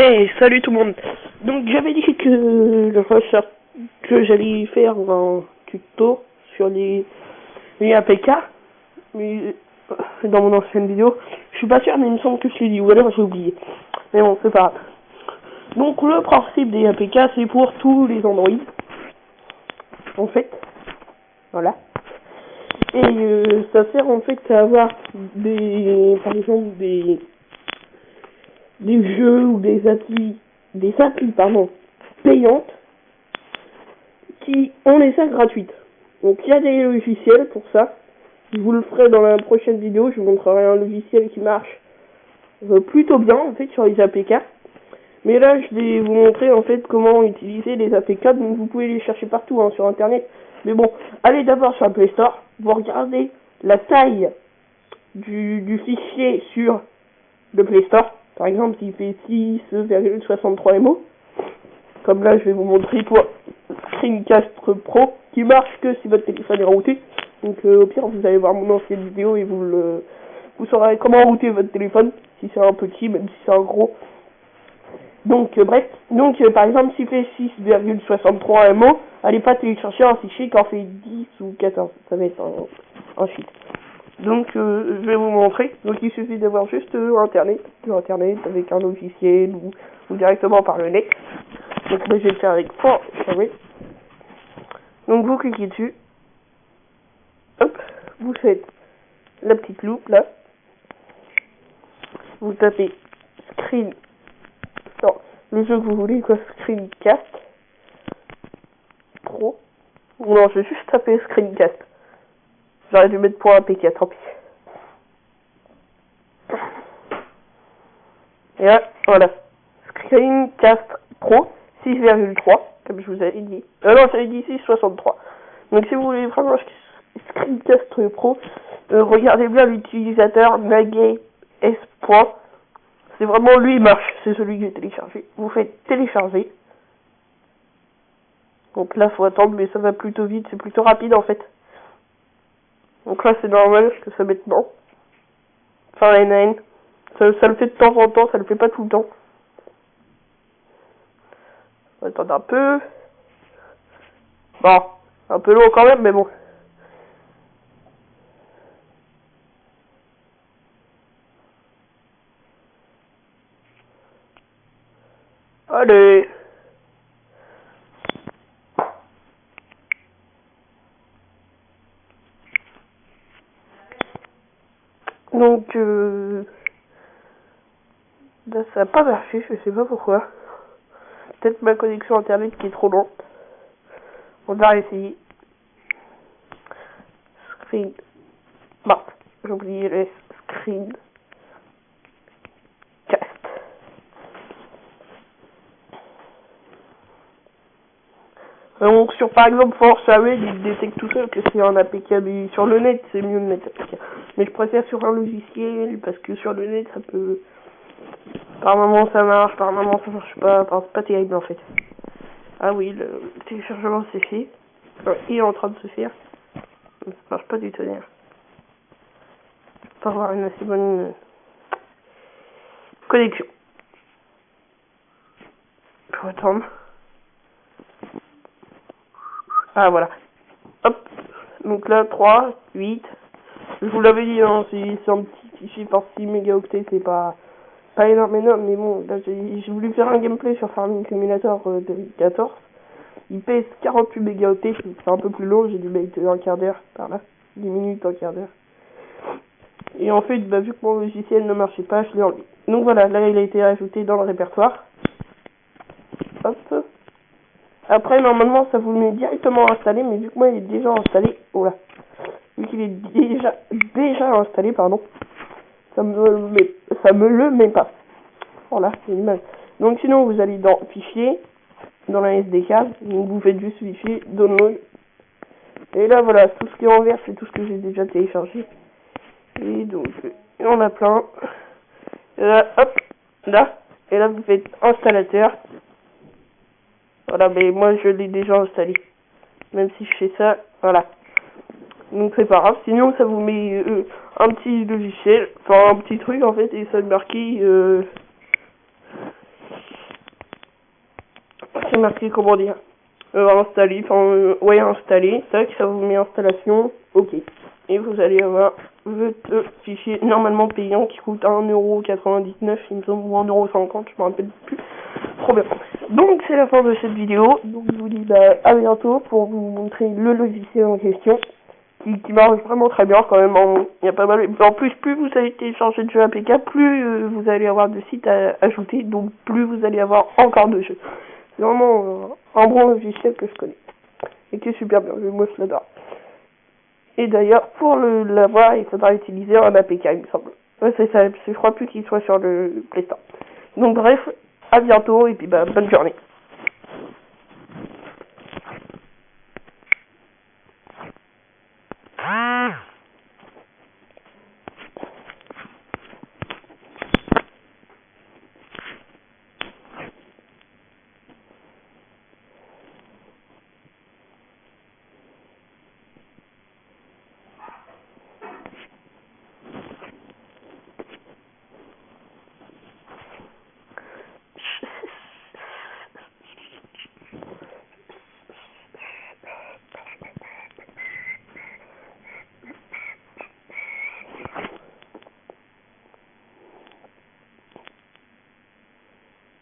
Hey, salut tout le monde. Donc j'avais dit que j'allais faire un tuto sur les APK, mais dans mon ancienne vidéo, je suis pas sûr, mais il me semble que je l'ai dit, ou alors j'ai oublié. Mais bon, c'est pas grave. Donc le principe des APK, c'est pour tous les Android, en fait. Voilà. Et ça sert en fait à avoir par exemple des jeux ou des applis payantes qui ont les salles gratuites. Donc il y a des logiciels pour ça. Je vous le ferai dans la prochaine vidéo, je vous montrerai un logiciel qui marche plutôt bien en fait sur les APK. Mais là je vais vous montrer en fait comment utiliser les APK, donc vous pouvez les chercher partout sur internet. Mais bon, allez d'abord sur le Play Store, vous regardez la taille du fichier sur le Play Store. Par exemple, s'il fait 6,63 MO, comme là je vais vous montrer pour Screencast Pro, qui marche que si votre téléphone est routé. Donc au pire, vous allez voir mon ancienne vidéo et vous saurez comment router votre téléphone, si c'est un petit, même si c'est un gros. Donc bref, par exemple, s'il fait 6,63 MO, allez pas télécharger un fichier qui en fait 10 ou 14, ça va être un shit. Donc je vais vous montrer. Donc il suffit d'avoir juste internet avec un logiciel ou directement par le net. Donc moi je vais le faire avec Fort-Share. Donc vous cliquez dessus. Hop, vous faites la petite loupe là. Vous tapez Screen. Non, le jeu que vous voulez quoi, Screencast Pro. Ou non, je vais juste taper Screencast. J'aurais dû mettre pour APK, tant pis. Et là, voilà. Screencast Pro 6,3, comme je vous avais dit. Non, j'avais dit 6,63. Donc si vous voulez vraiment Screencast Pro, regardez bien l'utilisateur Nagay S. C'est vraiment lui, il marche. C'est celui que j'ai téléchargé. Vous faites télécharger. Donc là, faut attendre, mais ça va plutôt vite. C'est plutôt rapide en fait. Donc là, c'est normal que ça mette non. Enfin, N1. Ça le fait de temps en temps, ça le fait pas tout le temps. On va attendre un peu. Bon, un peu long quand même, mais bon. Allez. Donc, là, ça n'a pas marché, je sais pas pourquoi. Peut-être ma connexion internet qui est trop lente. On va essayer. Screen. Bon, j'ai oublié le screen. Cast. Donc, sur par exemple Fort-Share, il détecte tout seul que c'est un APK, mais sur le net, c'est mieux de mettre APK. Mais je préfère sur un logiciel, parce que sur le net, ça peut. Par moment ça marche, par moment ça marche pas, enfin, c'est pas terrible en fait. Ah oui, le téléchargement c'est fait. Il est en train de se faire. Ça marche pas du tonnerre. Pour avoir une assez bonne connexion. Faut attendre. Ah voilà. Hop. Donc là, 3, 8. Je vous l'avais dit, hein, c'est un petit fichier par 6 mégaoctets, c'est pas énorme, mais bon, là j'ai voulu faire un gameplay sur Farming Simulator 2014. Il pèse 48 mégaoctets, c'est un peu plus long, j'ai dû mettre un quart d'heure par là. 10 minutes, un quart d'heure. Et en fait, vu que mon logiciel ne marchait pas, je l'ai enlevé. Donc voilà, là il a été ajouté dans le répertoire. Hop. Après, normalement, ça vous le met directement installé, mais vu que moi il est déjà installé, oh là, vu qu'il est déjà installé, pardon, ça me le met pas. Voilà, c'est une image. Donc sinon, vous allez dans Fichier, dans la SDK, donc vous faites juste Fichier, Download. Et là, voilà, tout ce qui est en vert, c'est tout ce que j'ai déjà téléchargé. Et donc, il y en a plein. Et là, hop, là. Et là, vous faites Installateur. Voilà, mais moi, je l'ai déjà installé. Même si je fais ça, voilà. Donc, c'est pas grave. Sinon, ça vous met un petit logiciel, enfin, un petit truc, en fait, et ça marque c'est marqué, comment dire, installer, ouais, installer, tac, ça vous met installation, ok. Et vous allez avoir votre fichier normalement payant qui coûte 1,99€, il me semble, ou 1,50€, je me rappelle plus. Trop bien. Donc c'est la fin de cette vidéo, donc je vous dis à bientôt pour vous montrer le logiciel en question. Qui marche vraiment très bien quand même. Il y a pas mal. En plus, plus vous allez télécharger de jeux APK, plus vous allez avoir de sites à ajouter, donc plus vous allez avoir encore de jeux. C'est vraiment un bon logiciel que je connais et qui est super bien. Moi, je l'adore. Et d'ailleurs, pour l'avoir, il faudra utiliser un APK, il me semble. Ouais, c'est ça. Je crois plus qu'il soit sur le Play Store. Donc bref, à bientôt et puis bonne journée.